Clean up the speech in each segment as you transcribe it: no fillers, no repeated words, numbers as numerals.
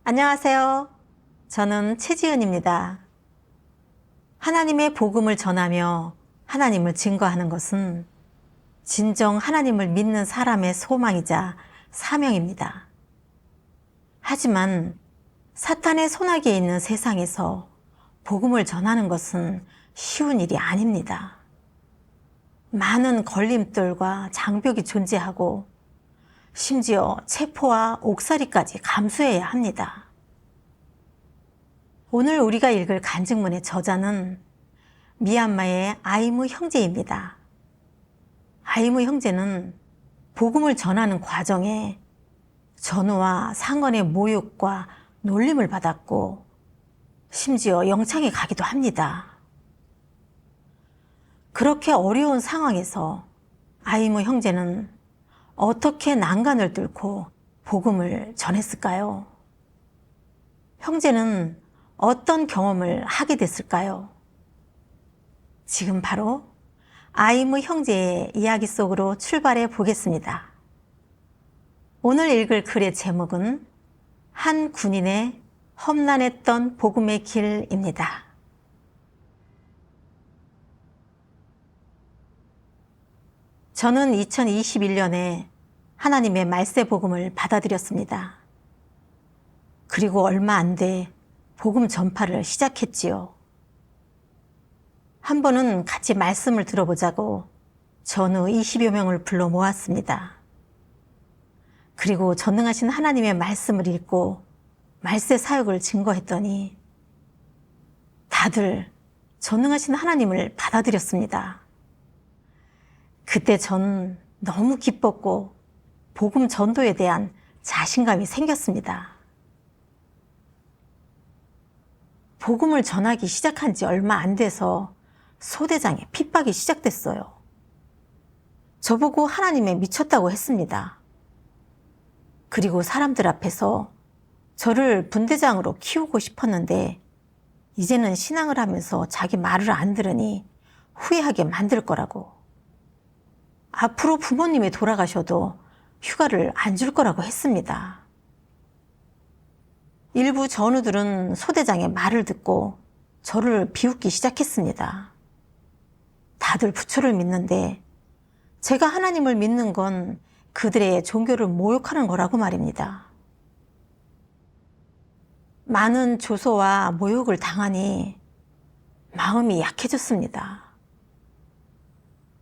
안녕하세요. 저는 최지은입니다. 하나님의 복음을 전하며 하나님을 증거하는 것은 진정 하나님을 믿는 사람의 소망이자 사명입니다. 하지만 사탄의 손아귀에 있는 세상에서 복음을 전하는 것은 쉬운 일이 아닙니다. 많은 걸림돌과 장벽이 존재하고 심지어 체포와 옥살이까지 감수해야 합니다. 오늘 우리가 읽을 간증문의 저자는 미얀마의 아이무 형제입니다. 아이무 형제는 복음을 전하는 과정에 전우와 상언의 모욕과 놀림을 받았고 심지어 영창에 가기도 합니다. 그렇게 어려운 상황에서 아이무 형제는 어떻게 난간을 뚫고 복음을 전했을까요? 형제는 어떤 경험을 하게 됐을까요? 지금 바로 아이무 형제의 이야기 속으로 출발해 보겠습니다. 오늘 읽을 글의 제목은 한 군인의 험난했던 복음의 길입니다. 저는 2021년에 하나님의 말세 복음을 받아들였습니다. 그리고 얼마 안 돼 복음 전파를 시작했지요. 한 번은 같이 말씀을 들어보자고 전후 20여 명을 불러 모았습니다. 그리고 전능하신 하나님의 말씀을 읽고 말세 사역을 증거했더니 다들 전능하신 하나님을 받아들였습니다. 그때 전 너무 기뻤고 복음 전도에 대한 자신감이 생겼습니다. 복음을 전하기 시작한 지 얼마 안 돼서 소대장의 핍박이 시작됐어요. 저보고 하나님에 미쳤다고 했습니다. 그리고 사람들 앞에서 저를 분대장으로 키우고 싶었는데 이제는 신앙을 하면서 자기 말을 안 들으니 후회하게 만들 거라고. 앞으로 부모님이 돌아가셔도 휴가를 안 줄 거라고 했습니다. 일부 전우들은 소대장의 말을 듣고 저를 비웃기 시작했습니다. 다들 부처를 믿는데 제가 하나님을 믿는 건 그들의 종교를 모욕하는 거라고 말입니다. 많은 조소와 모욕을 당하니 마음이 약해졌습니다.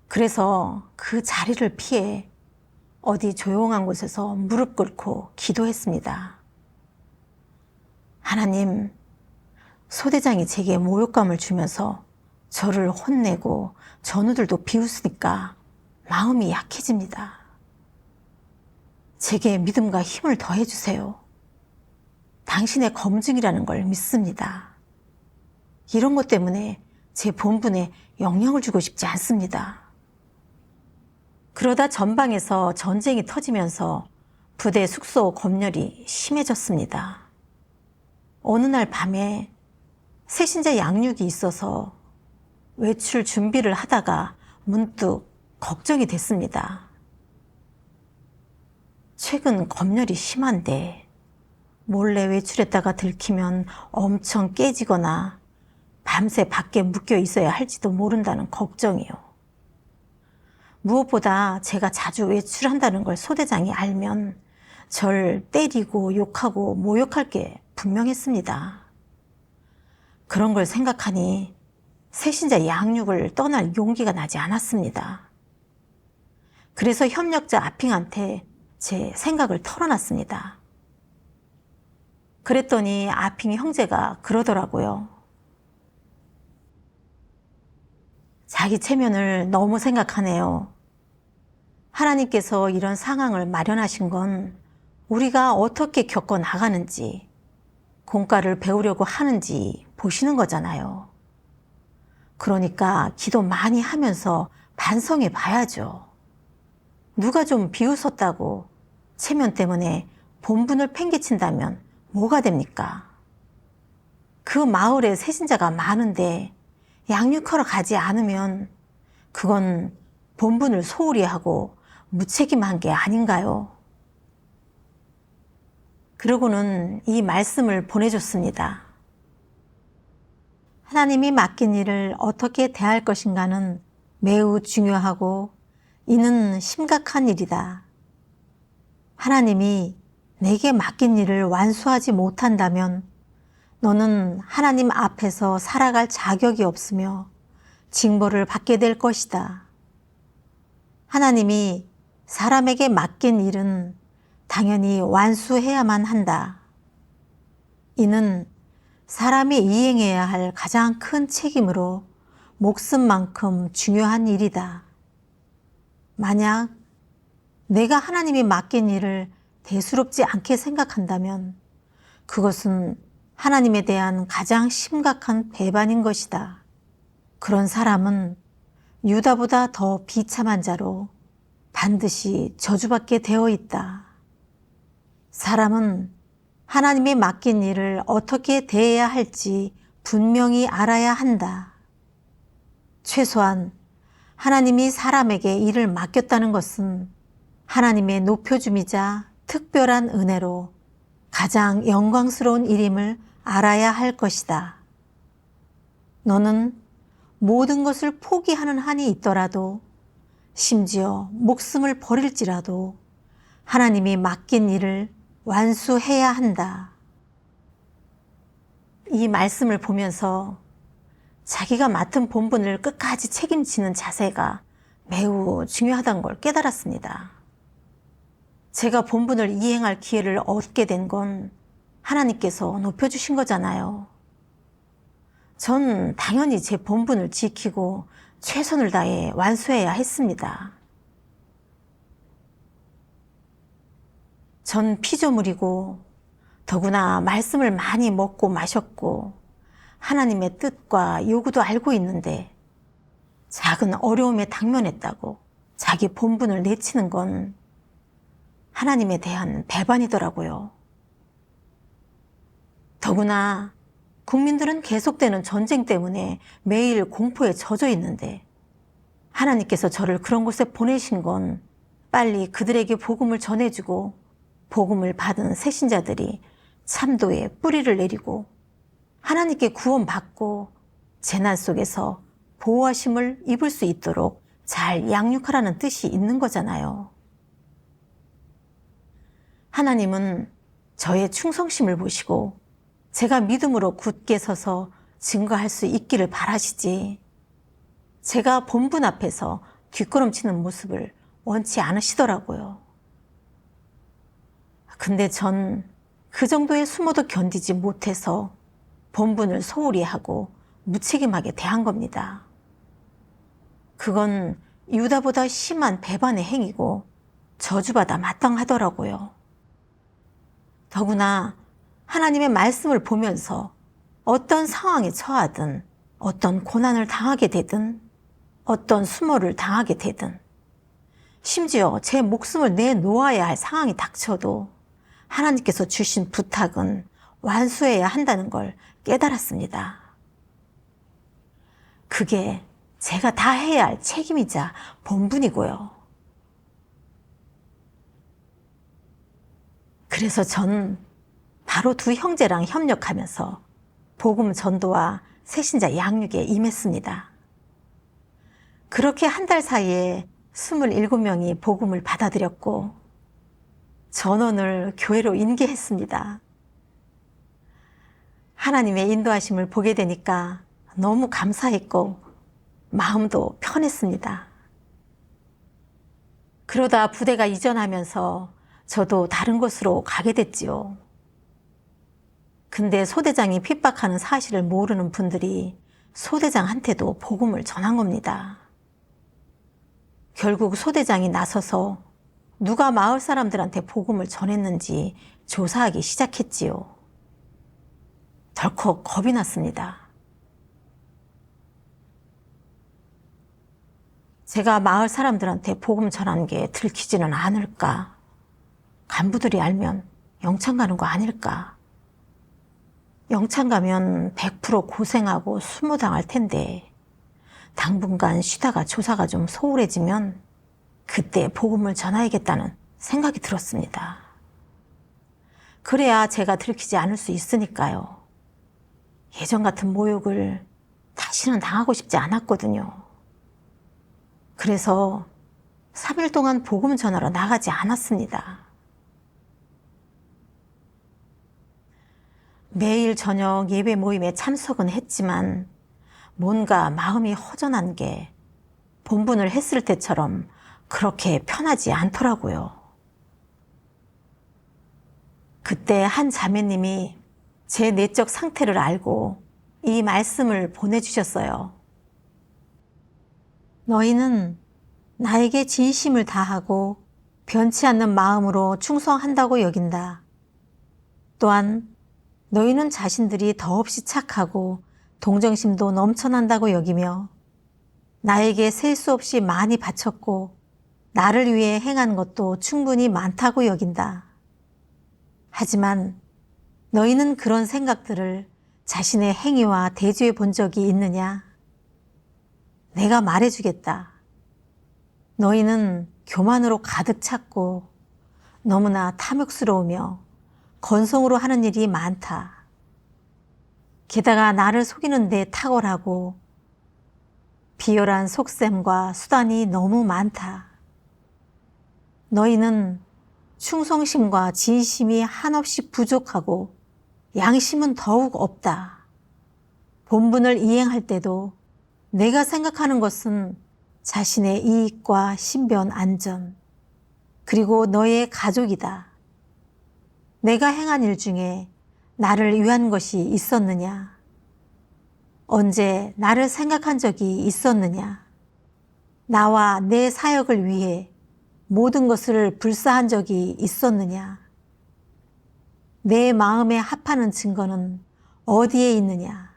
그래서 그 자리를 피해 어디 조용한 곳에서 무릎 꿇고 기도했습니다. 하나님, 소대장이 제게 모욕감을 주면서 저를 혼내고 전우들도 비웃으니까 마음이 약해집니다. 제게 믿음과 힘을 더해주세요. 당신의 검증이라는 걸 믿습니다. 이런 것 때문에 제 본분에 영향을 주고 싶지 않습니다. 그러다 전방에서 전쟁이 터지면서 부대 숙소 검열이 심해졌습니다. 어느 날 밤에 새신자 양육이 있어서 외출 준비를 하다가 문득 걱정이 됐습니다. 최근 검열이 심한데 몰래 외출했다가 들키면 엄청 깨지거나 밤새 밖에 묶여 있어야 할지도 모른다는 걱정이요. 무엇보다 제가 자주 외출한다는 걸 소대장이 알면 절 때리고 욕하고 모욕할 게 분명했습니다. 그런 걸 생각하니 새신자 양육을 떠날 용기가 나지 않았습니다. 그래서 협력자 아핑한테 제 생각을 털어놨습니다. 그랬더니 아핑 형제가 그러더라고요. 자기 체면을 너무 생각하네요. 하나님께서 이런 상황을 마련하신 건 우리가 어떻게 겪어 나가는지, 공과를 배우려고 하는지 보시는 거잖아요. 그러니까 기도 많이 하면서 반성해 봐야죠. 누가 좀 비웃었다고 체면 때문에 본분을 팽개친다면 뭐가 됩니까? 그 마을에 새신자가 많은데 양육하러 가지 않으면 그건 본분을 소홀히 하고 무책임한 게 아닌가요? 그러고는 이 말씀을 보내줬습니다. 하나님이 맡긴 일을 어떻게 대할 것인가는 매우 중요하고 이는 심각한 일이다. 하나님이 내게 맡긴 일을 완수하지 못한다면 너는 하나님 앞에서 살아갈 자격이 없으며 징벌을 받게 될 것이다. 하나님이 사람에게 맡긴 일은 당연히 완수해야만 한다. 이는 사람이 이행해야 할 가장 큰 책임으로 목숨만큼 중요한 일이다. 만약 내가 하나님이 맡긴 일을 대수롭지 않게 생각한다면 그것은 하나님에 대한 가장 심각한 배반인 것이다. 그런 사람은 유다보다 더 비참한 자로 반드시 저주받게 되어 있다. 사람은 하나님이 맡긴 일을 어떻게 대해야 할지 분명히 알아야 한다. 최소한 하나님이 사람에게 일을 맡겼다는 것은 하나님의 높여줌이자 특별한 은혜로 가장 영광스러운 일임을 알아야 할 것이다. 너는 모든 것을 포기하는 한이 있더라도 심지어 목숨을 버릴지라도 하나님이 맡긴 일을 완수해야 한다. 이 말씀을 보면서 자기가 맡은 본분을 끝까지 책임지는 자세가 매우 중요하다는 걸 깨달았습니다. 제가 본분을 이행할 기회를 얻게 된 건 하나님께서 높여주신 거잖아요. 전 당연히 제 본분을 지키고 최선을 다해 완수해야 했습니다. 전 피조물이고 더구나 말씀을 많이 먹고 마셨고 하나님의 뜻과 요구도 알고 있는데 작은 어려움에 당면했다고 자기 본분을 내치는 건 하나님에 대한 배반이더라고요. 더구나 국민들은 계속되는 전쟁 때문에 매일 공포에 젖어 있는데 하나님께서 저를 그런 곳에 보내신 건 빨리 그들에게 복음을 전해주고 복음을 받은 새신자들이 참도에 뿌리를 내리고 하나님께 구원받고 재난 속에서 보호하심을 입을 수 있도록 잘 양육하라는 뜻이 있는 거잖아요. 하나님은 저의 충성심을 보시고 제가 믿음으로 굳게 서서 증거할 수 있기를 바라시지 제가 본분 앞에서 뒷걸음치는 모습을 원치 않으시더라고요. 근데 전 그 정도의 수모도 견디지 못해서 본분을 소홀히 하고 무책임하게 대한 겁니다. 그건 유다보다 심한 배반의 행위고 저주받아 마땅하더라고요. 더구나 하나님의 말씀을 보면서 어떤 상황에 처하든 어떤 고난을 당하게 되든 어떤 수모를 당하게 되든 심지어 제 목숨을 내놓아야 할 상황이 닥쳐도 하나님께서 주신 부탁은 완수해야 한다는 걸 깨달았습니다. 그게 제가 다 해야 할 책임이자 본분이고요. 그래서 전 바로 두 형제랑 협력하면서 복음 전도와 새신자 양육에 임했습니다. 그렇게 한 달 사이에 27명이 복음을 받아들였고 전원을 교회로 인계했습니다. 하나님의 인도하심을 보게 되니까 너무 감사했고 마음도 편했습니다. 그러다 부대가 이전하면서 저도 다른 곳으로 가게 됐지요. 근데 소대장이 핍박하는 사실을 모르는 분들이 소대장한테도 복음을 전한 겁니다. 결국 소대장이 나서서 누가 마을 사람들한테 복음을 전했는지 조사하기 시작했지요. 덜컥 겁이 났습니다. 제가 마을 사람들한테 복음 전한 게 들키지는 않을까? 간부들이 알면 영창 가는 거 아닐까? 영창 가면 100% 고생하고 수모당할 텐데 당분간 쉬다가 조사가 좀 소홀해지면 그때 복음을 전해야겠다는 생각이 들었습니다. 그래야 제가 들키지 않을 수 있으니까요. 예전 같은 모욕을 다시는 당하고 싶지 않았거든요. 그래서 3일 동안 복음 전하러 나가지 않았습니다. 매일 저녁 예배 모임에 참석은 했지만 뭔가 마음이 허전한 게 본분을 했을 때처럼 그렇게 편하지 않더라고요. 그때 한 자매님이 제 내적 상태를 알고 이 말씀을 보내주셨어요. 너희는 나에게 진심을 다하고 변치 않는 마음으로 충성한다고 여긴다. 또한 너희는 자신들이 더없이 착하고 동정심도 넘쳐난다고 여기며 나에게 셀 수 없이 많이 바쳤고 나를 위해 행한 것도 충분히 많다고 여긴다. 하지만 너희는 그런 생각들을 자신의 행위와 대조해 본 적이 있느냐? 내가 말해주겠다. 너희는 교만으로 가득 찼고 너무나 탐욕스러우며 건성으로 하는 일이 많다. 게다가 나를 속이는 데 탁월하고 비열한 속셈과 수단이 너무 많다. 너희는 충성심과 진심이 한없이 부족하고 양심은 더욱 없다. 본분을 이행할 때도 내가 생각하는 것은 자신의 이익과 신변 안전, 그리고 너의 가족이다. 내가 행한 일 중에 나를 위한 것이 있었느냐? 언제 나를 생각한 적이 있었느냐? 나와 내 사역을 위해 모든 것을 불사한 적이 있었느냐? 내 마음에 합하는 증거는 어디에 있느냐?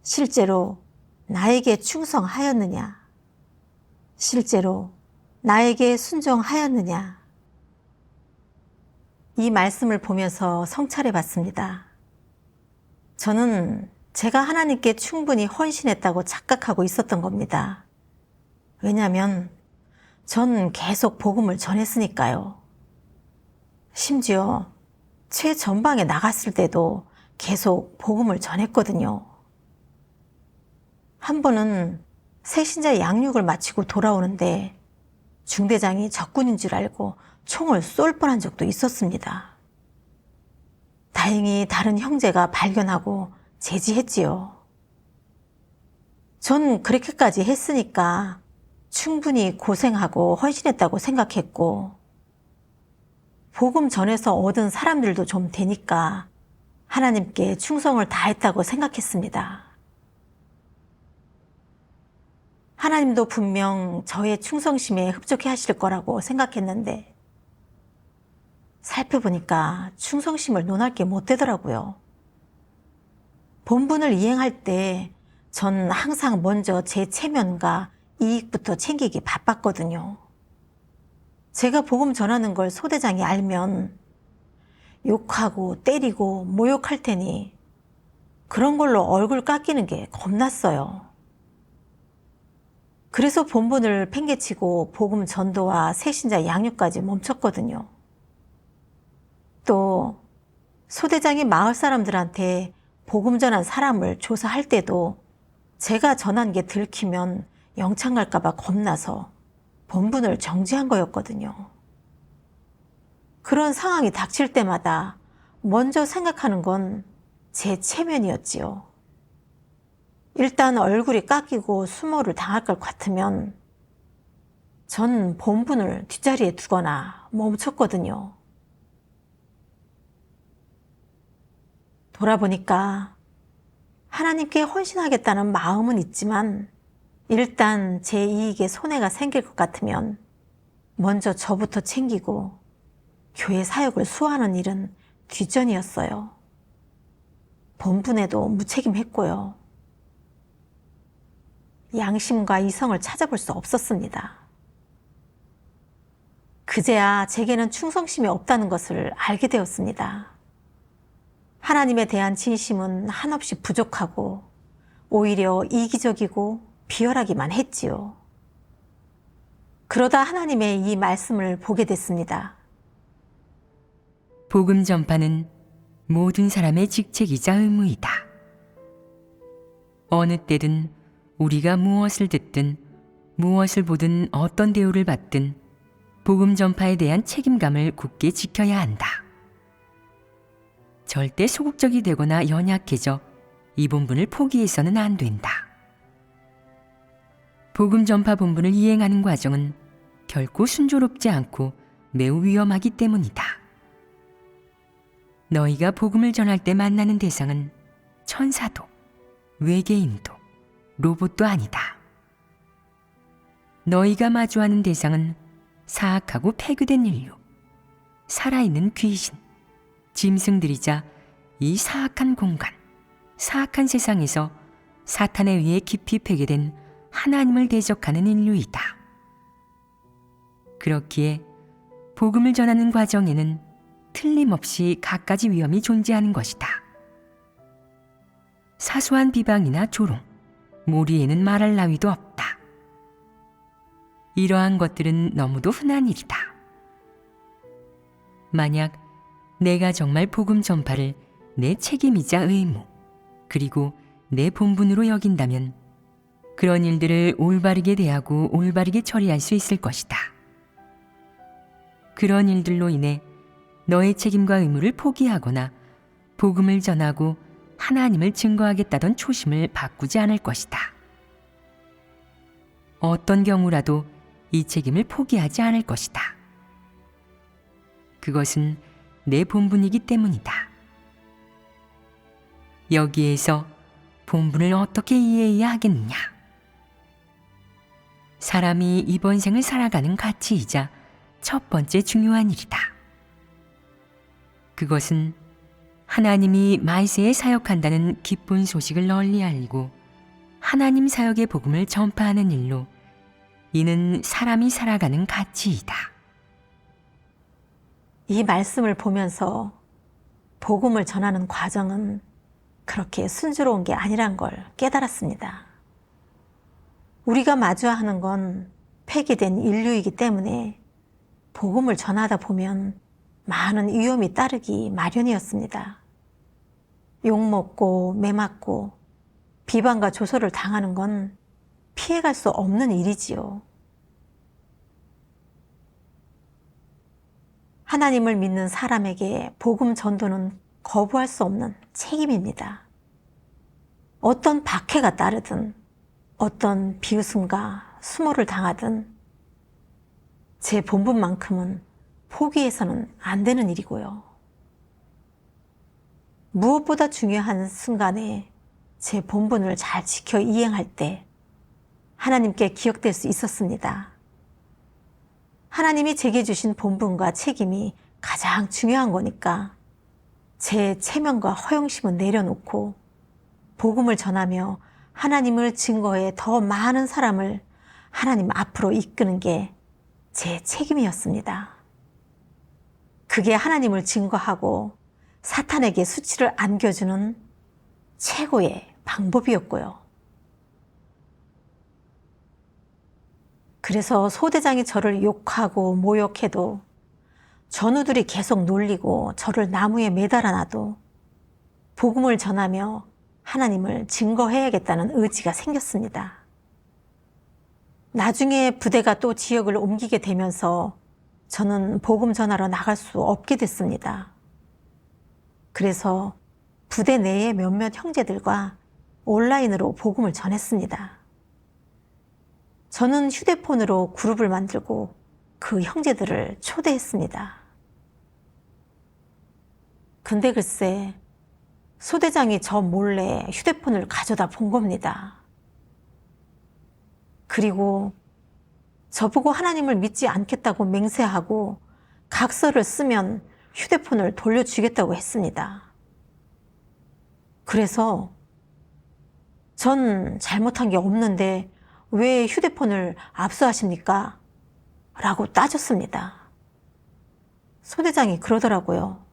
실제로 나에게 충성하였느냐? 실제로 나에게 순종하였느냐? 이 말씀을 보면서 성찰해 봤습니다. 저는 제가 하나님께 충분히 헌신했다고 착각하고 있었던 겁니다. 왜냐하면 전 계속 복음을 전했으니까요. 심지어 최전방에 나갔을 때도 계속 복음을 전했거든요. 한 번은 새신자 양육을 마치고 돌아오는데 중대장이 적군인 줄 알고 총을 쏠 뻔한 적도 있었습니다. 다행히 다른 형제가 발견하고 제지했지요. 전 그렇게까지 했으니까 충분히 고생하고 헌신했다고 생각했고 복음 전에서 얻은 사람들도 좀 되니까 하나님께 충성을 다했다고 생각했습니다. 하나님도 분명 저의 충성심에 흡족해 하실 거라고 생각했는데 살펴보니까 충성심을 논할 게 못 되더라고요. 본분을 이행할 때 전 항상 먼저 제 체면과 이익부터 챙기기 바빴거든요. 제가 복음 전하는 걸 소대장이 알면 욕하고 때리고 모욕할 테니 그런 걸로 얼굴 깎이는 게 겁났어요. 그래서 본분을 팽개치고 복음 전도와 새신자 양육까지 멈췄거든요. 또 소대장이 마을 사람들한테 복음 전한 사람을 조사할 때도 제가 전한 게 들키면 영창 갈까 봐 겁나서 본분을 정지한 거였거든요. 그런 상황이 닥칠 때마다 먼저 생각하는 건 제 체면이었지요. 일단 얼굴이 깎이고 수모를 당할 것 같으면 전 본분을 뒷자리에 두거나 멈췄거든요. 돌아보니까 하나님께 헌신하겠다는 마음은 있지만 일단 제 이익에 손해가 생길 것 같으면 먼저 저부터 챙기고 교회 사역을 수호하는 일은 뒷전이었어요. 본분에도 무책임했고요. 양심과 이성을 찾아볼 수 없었습니다. 그제야 제게는 충성심이 없다는 것을 알게 되었습니다. 하나님에 대한 진심은 한없이 부족하고 오히려 이기적이고 비열하기만 했지요. 그러다 하나님의 이 말씀을 보게 됐습니다. 복음 전파는 모든 사람의 직책이자 의무이다. 어느 때든 우리가 무엇을 듣든 무엇을 보든 어떤 대우를 받든 복음 전파에 대한 책임감을 굳게 지켜야 한다. 절대 소극적이 되거나 연약해져 이 본분을 포기해서는 안 된다. 복음 전파 본분을 이행하는 과정은 결코 순조롭지 않고 매우 위험하기 때문이다. 너희가 복음을 전할 때 만나는 대상은 천사도, 외계인도, 로봇도 아니다. 너희가 마주하는 대상은 사악하고 폐교된 인류, 살아있는 귀신, 짐승들이자 이 사악한 공간, 사악한 세상에서 사탄에 의해 깊이 폐괴된 하나님을 대적하는 인류이다. 그렇기에 복음을 전하는 과정에는 틀림없이 갖가지 위험이 존재하는 것이다. 사소한 비방이나 조롱, 모리에는 말할 나위도 없다. 이러한 것들은 너무도 흔한 일이다. 만약 내가 정말 복음 전파를 내 책임이자 의무, 그리고 내 본분으로 여긴다면 그런 일들을 올바르게 대하고 올바르게 처리할 수 있을 것이다. 그런 일들로 인해 너의 책임과 의무를 포기하거나 복음을 전하고 하나님을 증거하겠다던 초심을 바꾸지 않을 것이다. 어떤 경우라도 이 책임을 포기하지 않을 것이다. 그것은 내 본분이기 때문이다. 여기에서 본분을 어떻게 이해해야 하겠느냐? 사람이 이번 생을 살아가는 가치이자 첫 번째 중요한 일이다. 그것은 하나님이 말세에 사역한다는 기쁜 소식을 널리 알리고 하나님 사역의 복음을 전파하는 일로 이는 사람이 살아가는 가치이다. 이 말씀을 보면서 복음을 전하는 과정은 그렇게 순조로운 게 아니란 걸 깨달았습니다. 우리가 마주하는 건 폐기된 인류이기 때문에 복음을 전하다 보면 많은 위험이 따르기 마련이었습니다. 욕먹고 매맞고 비방과 조소를 당하는 건 피해갈 수 없는 일이지요. 하나님을 믿는 사람에게 복음 전도는 거부할 수 없는 책임입니다. 어떤 박해가 따르든 어떤 비웃음과 수모를 당하든 제 본분만큼은 포기해서는 안 되는 일이고요. 무엇보다 중요한 순간에 제 본분을 잘 지켜 이행할 때 하나님께 기억될 수 있었습니다. 하나님이 제게 주신 본분과 책임이 가장 중요한 거니까 제 체면과 허영심은 내려놓고 복음을 전하며 하나님을 증거해 더 많은 사람을 하나님 앞으로 이끄는 게 제 책임이었습니다. 그게 하나님을 증거하고 사탄에게 수치를 안겨주는 최고의 방법이었고요. 그래서 소대장이 저를 욕하고 모욕해도 전우들이 계속 놀리고 저를 나무에 매달아놔도 복음을 전하며 하나님을 증거해야겠다는 의지가 생겼습니다. 나중에 부대가 또 지역을 옮기게 되면서 저는 복음 전하러 나갈 수 없게 됐습니다. 그래서 부대 내의 몇몇 형제들과 온라인으로 복음을 전했습니다. 저는 휴대폰으로 그룹을 만들고 그 형제들을 초대했습니다. 근데 글쎄 소대장이 저 몰래 휴대폰을 가져다 본 겁니다. 그리고 저보고 하나님을 믿지 않겠다고 맹세하고 각서를 쓰면 휴대폰을 돌려주겠다고 했습니다. 그래서 전 잘못한 게 없는데 왜 휴대폰을 압수하십니까? 라고 따졌습니다. 소대장이 그러더라고요.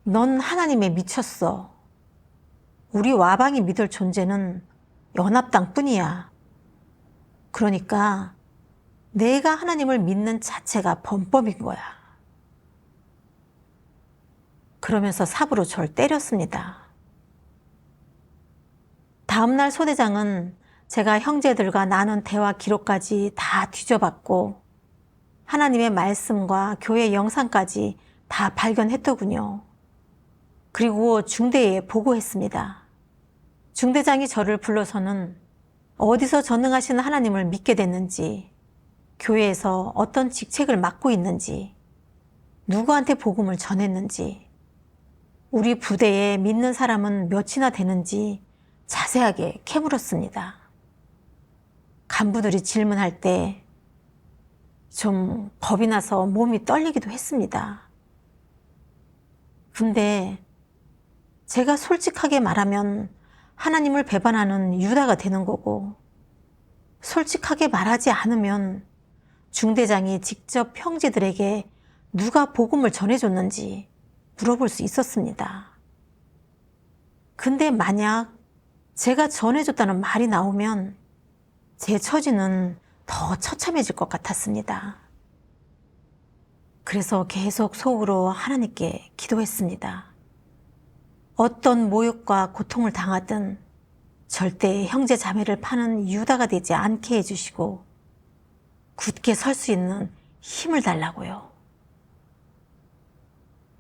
넌 하나님에 미쳤어. 우리 와방이 믿을 존재는 연합당 뿐이야. 그러니까 내가 하나님을 믿는 자체가 범법인 거야. 그러면서 삽으로 절 때렸습니다. 다음날 소대장은 제가 형제들과 나눈 대화 기록까지 다 뒤져봤고 하나님의 말씀과 교회 영상까지 다 발견했더군요. 그리고 중대에 보고했습니다. 중대장이 저를 불러서는 어디서 전능하신 하나님을 믿게 됐는지, 교회에서 어떤 직책을 맡고 있는지, 누구한테 복음을 전했는지, 우리 부대에 믿는 사람은 몇이나 되는지 자세하게 캐물었습니다. 간부들이 질문할 때 좀 겁이 나서 몸이 떨리기도 했습니다. 근데 제가 솔직하게 말하면 하나님을 배반하는 유다가 되는 거고, 솔직하게 말하지 않으면 중대장이 직접 형제들에게 누가 복음을 전해줬는지 물어볼 수 있었습니다. 근데 만약 제가 전해줬다는 말이 나오면 제 처지는 더 처참해질 것 같았습니다. 그래서 계속 속으로 하나님께 기도했습니다. 어떤 모욕과 고통을 당하든 절대 형제 자매를 파는 유다가 되지 않게 해주시고 굳게 설 수 있는 힘을 달라고요.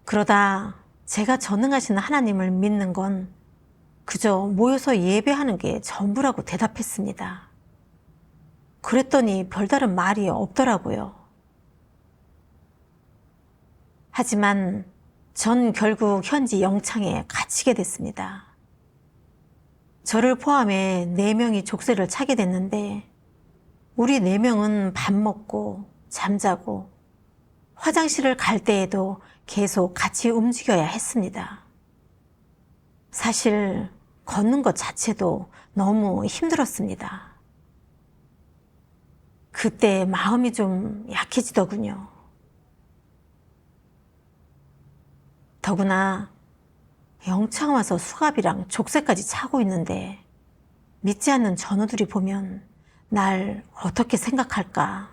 그러다 제가 전능하신 하나님을 믿는 건 그저 모여서 예배하는 게 전부라고 대답했습니다. 그랬더니 별다른 말이 없더라고요. 하지만 전 결국 현지 영창에 갇히게 됐습니다. 저를 포함해 4명이 족쇄를 차게 됐는데 우리 4명은 밥 먹고 잠자고 화장실을 갈 때에도 계속 같이 움직여야 했습니다. 사실 걷는 것 자체도 너무 힘들었습니다. 그때 마음이 좀 약해지더군요. 더구나 영창 와서 수갑이랑 족쇄까지 차고 있는데 믿지 않는 전우들이 보면 날 어떻게 생각할까?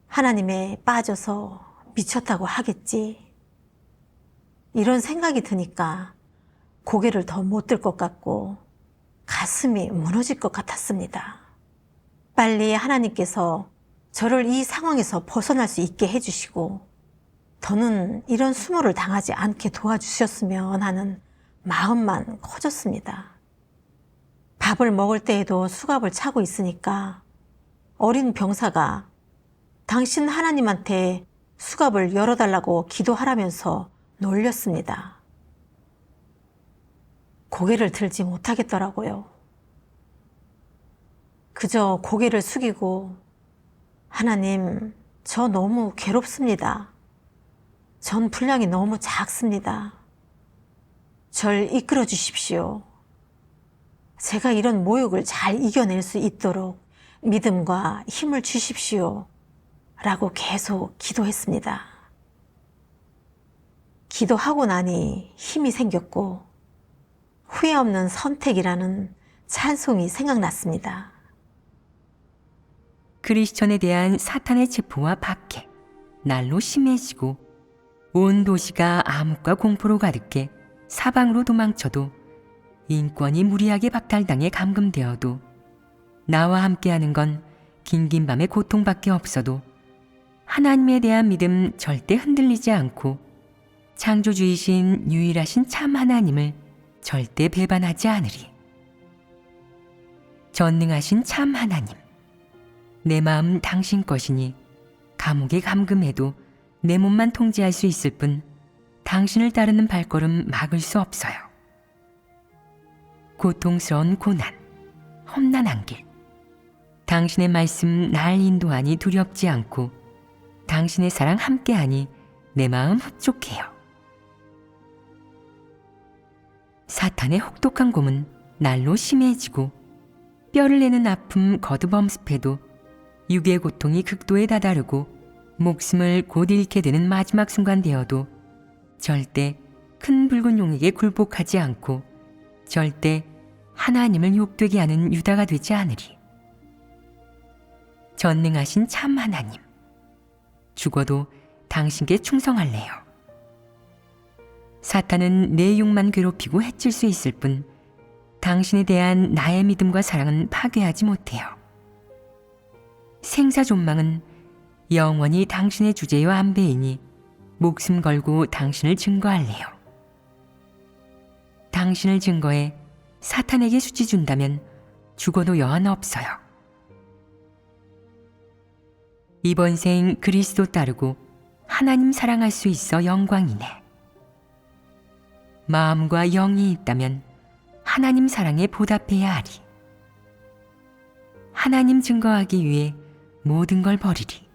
하나님에 빠져서 미쳤다고 하겠지? 이런 생각이 드니까 고개를 더 못 들 것 같고 가슴이 무너질 것 같았습니다. 빨리 하나님께서 저를 이 상황에서 벗어날 수 있게 해주시고 더는 이런 수모를 당하지 않게 도와주셨으면 하는 마음만 커졌습니다. 밥을 먹을 때에도 수갑을 차고 있으니까 어린 병사가 당신 하나님한테 수갑을 열어달라고 기도하라면서 놀렸습니다. 고개를 들지 못하겠더라고요. 그저 고개를 숙이고 하나님, 저 너무 괴롭습니다. 전 분량이 너무 작습니다. 절 이끌어 주십시오. 제가 이런 모욕을 잘 이겨낼 수 있도록 믿음과 힘을 주십시오. 라고 계속 기도했습니다. 기도하고 나니 힘이 생겼고 후회 없는 선택이라는 찬송이 생각났습니다. 크리스천에 대한 사탄의 체포와 박해, 날로 심해지고 온 도시가 암흑과 공포로 가득해 사방으로 도망쳐도 인권이 무리하게 박탈당해 감금되어도 나와 함께하는 건 긴긴 밤의 고통밖에 없어도 하나님에 대한 믿음 절대 흔들리지 않고 창조주이신 유일하신 참 하나님을 절대 배반하지 않으리. 전능하신 참 하나님, 내 마음 당신 것이니 감옥에 감금해도 내 몸만 통제할 수 있을 뿐 당신을 따르는 발걸음 막을 수 없어요. 고통스러운 고난, 험난한 길, 당신의 말씀 날 인도하니 두렵지 않고 당신의 사랑 함께하니 내 마음 흡족해요. 사탄의 혹독한 곰은 날로 심해지고 뼈를 내는 아픔 거듭 엄습해도 육의 고통이 극도에 다다르고 목숨을 곧 잃게 되는 마지막 순간 되어도 절대 큰 붉은 용에게 굴복하지 않고 절대 하나님을 욕되게 하는 유다가 되지 않으리. 전능하신 참 하나님, 죽어도 당신께 충성할래요. 사탄은 내 육만 괴롭히고 해칠 수 있을 뿐 당신에 대한 나의 믿음과 사랑은 파괴하지 못해요. 생사존망은 영원히 당신의 주제요 안배이니 목숨 걸고 당신을 증거할래요. 당신을 증거해 사탄에게 수치 준다면 죽어도 여한 없어요. 이번 생 그리스도 따르고 하나님 사랑할 수 있어 영광이네. 마음과 영이 있다면 하나님 사랑에 보답해야 하리. 하나님 증거하기 위해 모든 걸 버리리.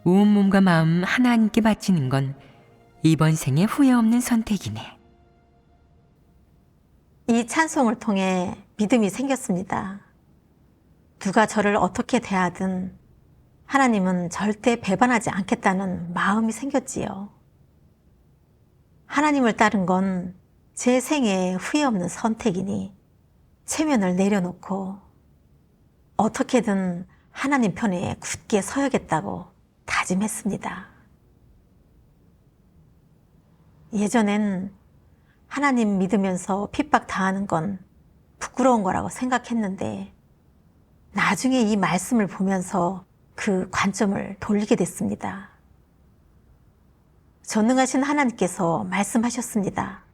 온 몸과 마음 하나님께 바치는 건 이번 생에 후회 없는 선택이네. 이 찬송을 통해 믿음이 생겼습니다. 누가 저를 어떻게 대하든 하나님은 절대 배반하지 않겠다는 마음이 생겼지요. 하나님을 따른 건 제 생에 후회 없는 선택이니 체면을 내려놓고 어떻게든 하나님 편에 굳게 서야겠다고 다짐했습니다. 예전엔 하나님 믿으면서 핍박 당하는 건 부끄러운 거라고 생각했는데 나중에 이 말씀을 보면서 그 관점을 돌리게 됐습니다. 전능하신 하나님께서 말씀하셨습니다.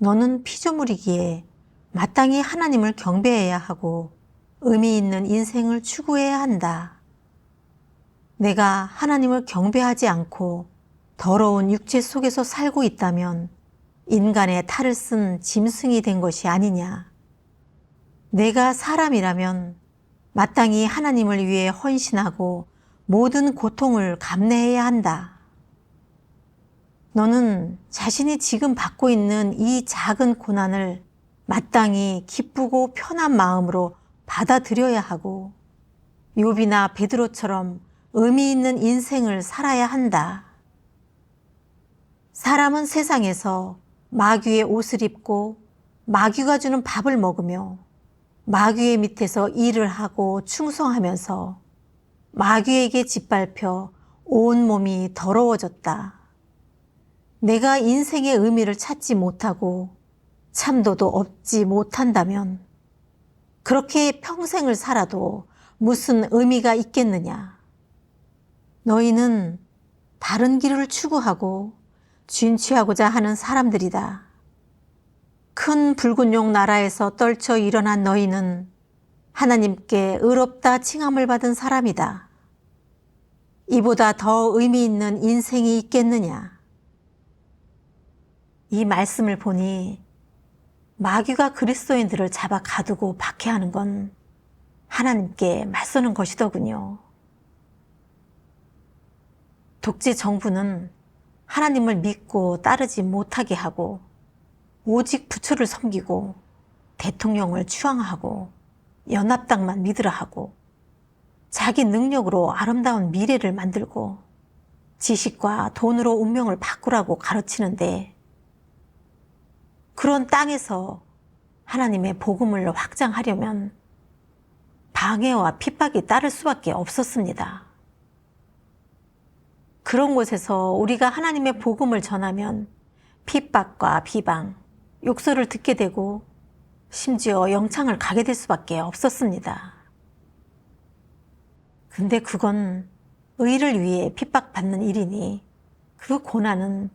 너는 피조물이기에 마땅히 하나님을 경배해야 하고 의미 있는 인생을 추구해야 한다. 내가 하나님을 경배하지 않고 더러운 육체 속에서 살고 있다면 인간의 탈을 쓴 짐승이 된 것이 아니냐. 내가 사람이라면 마땅히 하나님을 위해 헌신하고 모든 고통을 감내해야 한다. 너는 자신이 지금 받고 있는 이 작은 고난을 마땅히 기쁘고 편한 마음으로 받아들여야 하고 욥이나 베드로처럼 의미 있는 인생을 살아야 한다. 사람은 세상에서 마귀의 옷을 입고 마귀가 주는 밥을 먹으며 마귀의 밑에서 일을 하고 충성하면서 마귀에게 짓밟혀 온 몸이 더러워졌다. 내가 인생의 의미를 찾지 못하고 참도도 얻지 못한다면 그렇게 평생을 살아도 무슨 의미가 있겠느냐. 너희는 바른 길을 추구하고 진취하고자 하는 사람들이다. 큰 붉은 용 나라에서 떨쳐 일어난 너희는 하나님께 의롭다 칭함을 받은 사람이다. 이보다 더 의미 있는 인생이 있겠느냐. 이 말씀을 보니 마귀가 그리스도인들을 잡아 가두고 박해하는 건 하나님께 맞서는 것이더군요. 독재 정부는 하나님을 믿고 따르지 못하게 하고 오직 부처를 섬기고 대통령을 추앙하고 연합당만 믿으라 하고 자기 능력으로 아름다운 미래를 만들고 지식과 돈으로 운명을 바꾸라고 가르치는데 그런 땅에서 하나님의 복음을 확장하려면 방해와 핍박이 따를 수밖에 없었습니다. 그런 곳에서 우리가 하나님의 복음을 전하면 핍박과 비방, 욕설을 듣게 되고 심지어 영창을 가게 될 수밖에 없었습니다. 근데 그건 의를 위해 핍박받는 일이니 그 고난은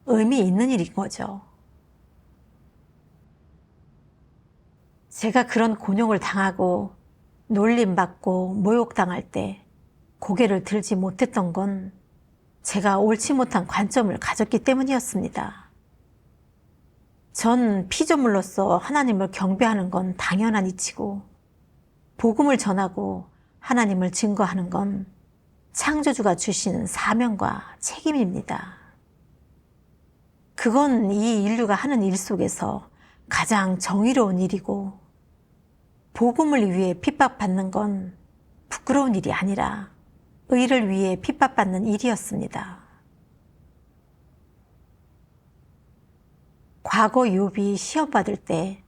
의미 있는 일인 거죠. 제가 그런 곤욕을 당하고 놀림받고 모욕당할 때 고개를 들지 못했던 건 제가 옳지 못한 관점을 가졌기 때문이었습니다. 전 피조물로서 하나님을 경배하는 건 당연한 이치고 복음을 전하고 하나님을 증거하는 건 창조주가 주신 사명과 책임입니다. 그건 이 인류가 하는 일 속에서 가장 정의로운 일이고 복음을 위해 핍박받는 건 부끄러운 일이 아니라 의를 위해 핍박받는 일이었습니다. 과거 욥이 시험 받을 때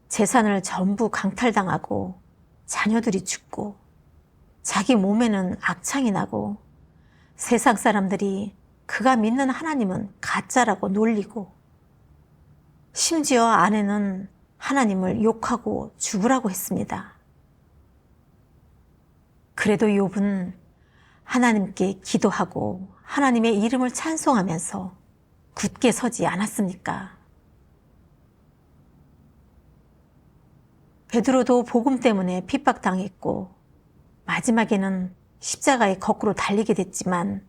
재산을 전부 강탈당하고 자녀들이 죽고 자기 몸에는 악창이 나고 세상 사람들이 그가 믿는 하나님은 가짜라고 놀리고, 심지어 아내는 하나님을 욕하고 죽으라고 했습니다. 그래도 욥은 하나님께 기도하고 하나님의 이름을 찬송하면서 굳게 서지 않았습니까? 베드로도 복음 때문에 핍박당했고 마지막에는 십자가에 거꾸로 달리게 됐지만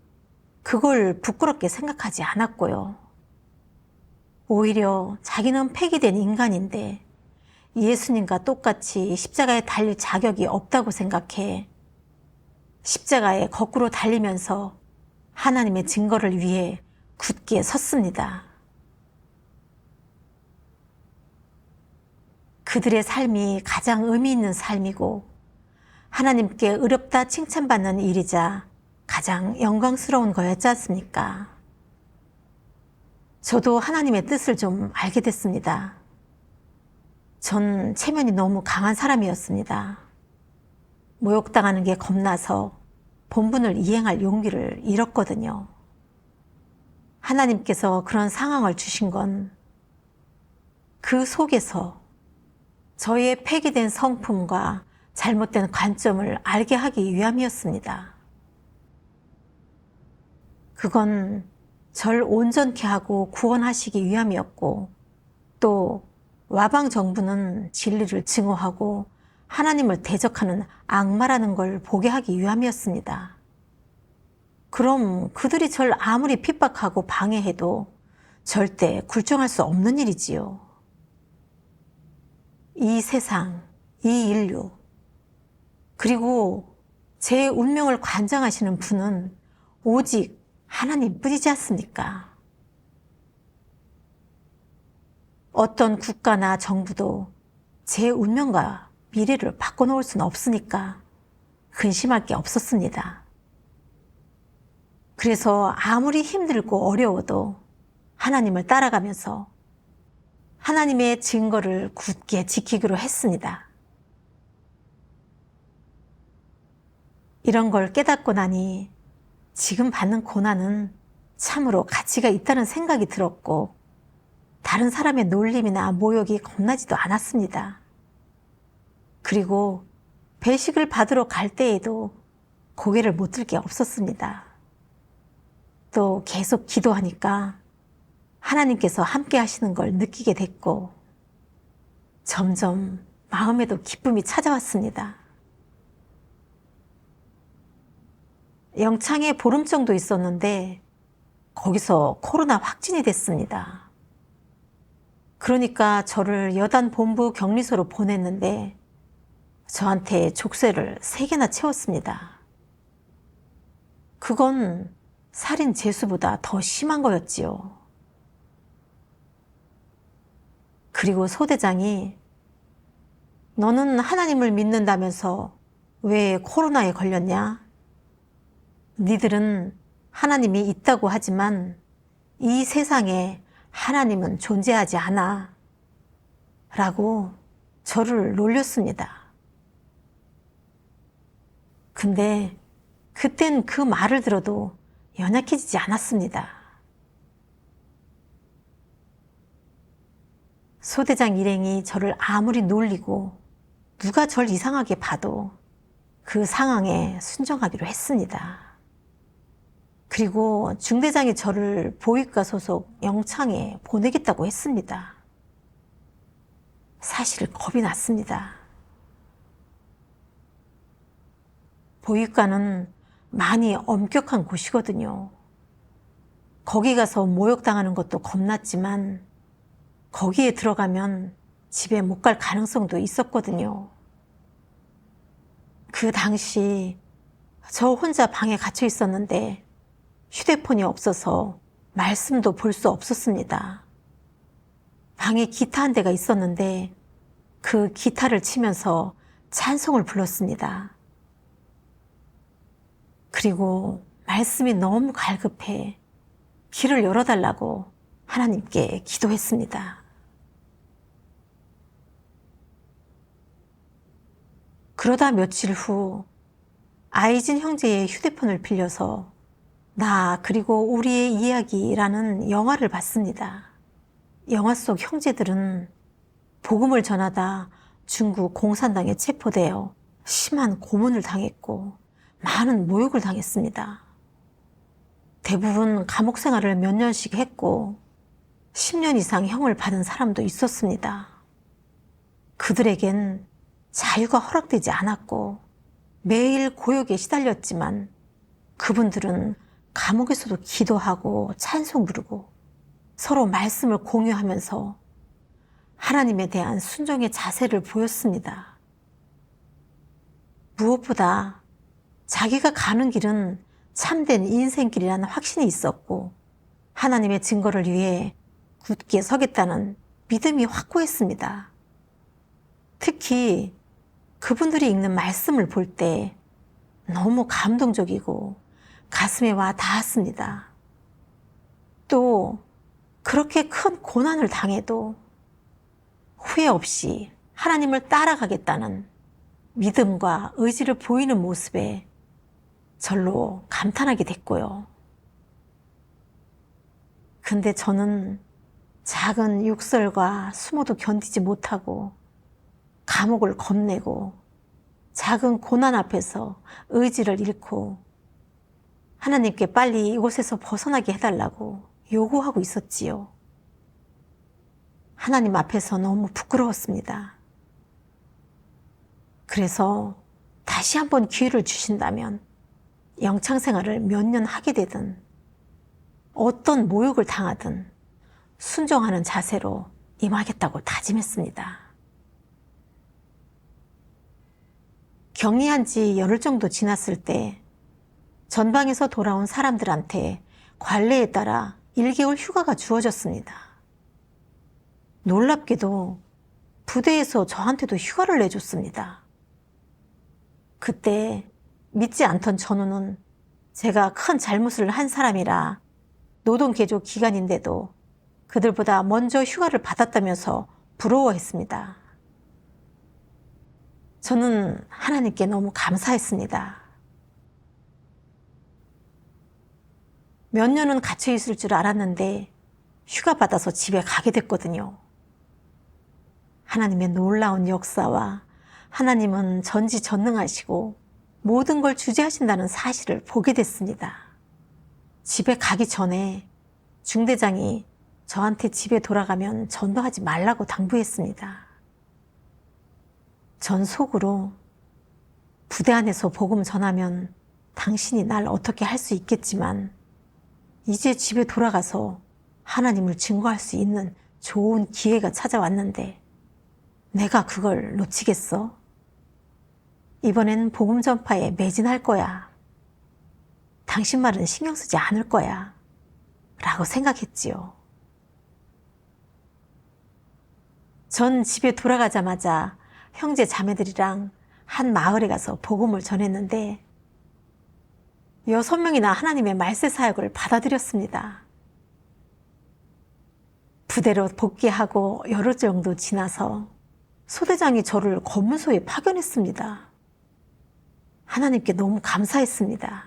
그걸 부끄럽게 생각하지 않았고요. 오히려 자기는 폐기된 인간인데 예수님과 똑같이 십자가에 달릴 자격이 없다고 생각해 십자가에 거꾸로 달리면서 하나님의 증거를 위해 굳게 섰습니다. 그들의 삶이 가장 의미 있는 삶이고 하나님께 의롭다 칭찬받는 일이자 가장 영광스러운 거였지 않습니까? 저도 하나님의 뜻을 좀 알게 됐습니다. 전 체면이 너무 강한 사람이었습니다. 모욕당하는 게 겁나서 본분을 이행할 용기를 잃었거든요. 하나님께서 그런 상황을 주신 건 그 속에서 저의 폐기된 성품과 잘못된 관점을 알게 하기 위함이었습니다. 그건 절 온전케 하고 구원하시기 위함이었고, 또 와방 정부는 진리를 증오하고 하나님을 대적하는 악마라는 걸 보게 하기 위함이었습니다. 그럼 그들이 절 아무리 핍박하고 방해해도 절대 굴종할 수 없는 일이지요. 이 세상, 이 인류, 그리고 제 운명을 관장하시는 분은 오직 하나님뿐이지 않습니까? 어떤 국가나 정부도 제 운명과 미래를 바꿔놓을 수는 없으니까 근심할 게 없었습니다. 그래서 아무리 힘들고 어려워도 하나님을 따라가면서 하나님의 증거를 굳게 지키기로 했습니다. 이런 걸 깨닫고 나니 지금 받는 고난은 참으로 가치가 있다는 생각이 들었고 다른 사람의 놀림이나 모욕이 겁나지도 않았습니다. 그리고 배식을 받으러 갈 때에도 고개를 못 들 게 없었습니다. 또 계속 기도하니까 하나님께서 함께 하시는 걸 느끼게 됐고 점점 마음에도 기쁨이 찾아왔습니다. 영창에 보름 정도 있었는데 거기서 코로나 확진이 됐습니다. 그러니까 저를 여단 본부 격리소로 보냈는데 저한테 족쇄를 3개나 채웠습니다. 그건 살인 재수보다 더 심한 거였지요. 그리고 소대장이 너는 하나님을 믿는다면서 왜 코로나에 걸렸냐? 니들은 하나님이 있다고 하지만 이 세상에 하나님은 존재하지 않아. 라고 저를 놀렸습니다. 근데 그땐 그 말을 들어도 연약해지지 않았습니다. 소대장 일행이 저를 아무리 놀리고 누가 절 이상하게 봐도 그 상황에 순종하기로 했습니다. 그리고 중대장이 저를 보위과 소속 영창에 보내겠다고 했습니다. 사실 겁이 났습니다. 보위과는 많이 엄격한 곳이거든요. 거기 가서 모욕당하는 것도 겁났지만 거기에 들어가면 집에 못 갈 가능성도 있었거든요. 그 당시 저 혼자 방에 갇혀 있었는데 휴대폰이 없어서 말씀도 볼 수 없었습니다. 방에 기타 한 대가 있었는데 그 기타를 치면서 찬송을 불렀습니다. 그리고 말씀이 너무 갈급해 길을 열어달라고 하나님께 기도했습니다. 그러다 며칠 후 아이진 형제의 휴대폰을 빌려서 나 그리고 우리의 이야기라는 영화를 봤습니다. 영화 속 형제들은 복음을 전하다 중국 공산당에 체포되어 심한 고문을 당했고 많은 모욕을 당했습니다. 대부분 감옥 생활을 몇 년씩 했고 10년 이상 형을 받은 사람도 있었습니다. 그들에겐 자유가 허락되지 않았고 매일 고역에 시달렸지만 그분들은 감옥에서도 기도하고 찬송 부르고 서로 말씀을 공유하면서 하나님에 대한 순종의 자세를 보였습니다. 무엇보다 자기가 가는 길은 참된 인생길이라는 확신이 있었고 하나님의 증거를 위해 굳게 서겠다는 믿음이 확고했습니다. 특히 그분들이 읽는 말씀을 볼 때 너무 감동적이고 가슴에 와 닿았습니다. 또 그렇게 큰 고난을 당해도 후회 없이 하나님을 따라가겠다는 믿음과 의지를 보이는 모습에 절로 감탄하게 됐고요. 근데 저는 작은 욕설과 수모도 견디지 못하고 감옥을 겁내고 작은 고난 앞에서 의지를 잃고 하나님께 빨리 이곳에서 벗어나게 해달라고 요구하고 있었지요. 하나님 앞에서 너무 부끄러웠습니다. 그래서 다시 한번 기회를 주신다면 영창생활을 몇 년 하게 되든 어떤 모욕을 당하든 순종하는 자세로 임하겠다고 다짐했습니다. 격리한 지 열흘 정도 지났을 때 전방에서 돌아온 사람들한테 관례에 따라 1개월 휴가가 주어졌습니다. 놀랍게도 부대에서 저한테도 휴가를 내줬습니다. 그때 믿지 않던 전우는 제가 큰 잘못을 한 사람이라 노동개조 기간인데도 그들보다 먼저 휴가를 받았다면서 부러워했습니다. 저는 하나님께 너무 감사했습니다. 몇 년은 갇혀 있을 줄 알았는데 휴가 받아서 집에 가게 됐거든요. 하나님의 놀라운 역사와 하나님은 전지전능하시고 모든 걸 주재하신다는 사실을 보게 됐습니다. 집에 가기 전에 중대장이 저한테 집에 돌아가면 전도하지 말라고 당부했습니다. 전 속으로 부대 안에서 복음 전하면 당신이 날 어떻게 할 수 있겠지만 이제 집에 돌아가서 하나님을 증거할 수 있는 좋은 기회가 찾아왔는데 내가 그걸 놓치겠어? 이번엔 복음 전파에 매진할 거야. 당신 말은 신경 쓰지 않을 거야. 라고 생각했지요. 전 집에 돌아가자마자 형제 자매들이랑 한 마을에 가서 복음을 전했는데 6명이나 하나님의 말세 사역을 받아들였습니다. 부대로 복귀하고 열흘 정도 지나서 소대장이 저를 검문소에 파견했습니다. 하나님께 너무 감사했습니다.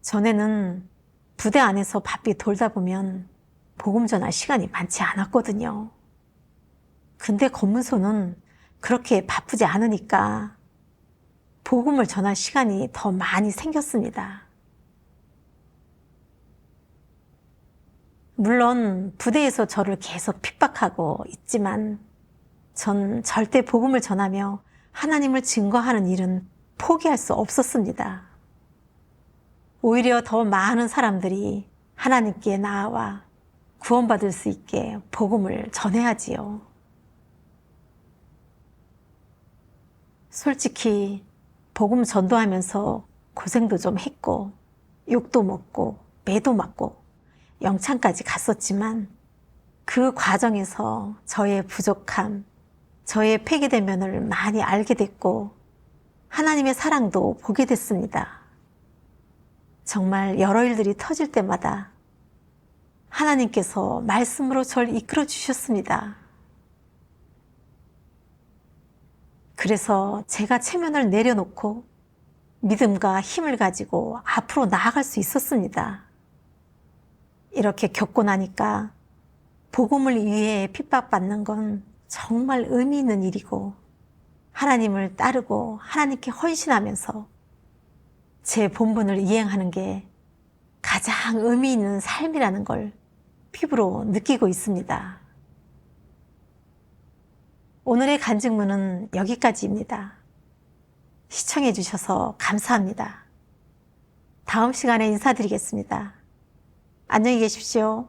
전에는 부대 안에서 바삐 돌다 보면 복음 전할 시간이 많지 않았거든요. 근데 검문소는 그렇게 바쁘지 않으니까 복음을 전할 시간이 더 많이 생겼습니다. 물론 부대에서 저를 계속 핍박하고 있지만 전 절대 복음을 전하며 하나님을 증거하는 일은 포기할 수 없었습니다. 오히려 더 많은 사람들이 하나님께 나아와 구원받을 수 있게 복음을 전해야지요. 솔직히 복음 전도하면서 고생도 좀 했고 욕도 먹고 매도 맞고 영창까지 갔었지만 그 과정에서 저의 부족함, 저의 폐기된 면을 많이 알게 됐고 하나님의 사랑도 보게 됐습니다. 정말 여러 일들이 터질 때마다 하나님께서 말씀으로 저를 이끌어 주셨습니다. 그래서 제가 체면을 내려놓고 믿음과 힘을 가지고 앞으로 나아갈 수 있었습니다. 이렇게 겪고 나니까 복음을 위해 핍박받는 건 정말 의미 있는 일이고, 하나님을 따르고 하나님께 헌신하면서 제 본분을 이행하는 게 가장 의미 있는 삶이라는 걸 피부로 느끼고 있습니다. 오늘의 간증문은 여기까지입니다. 시청해 주셔서 감사합니다. 다음 시간에 인사드리겠습니다. 안녕히 계십시오.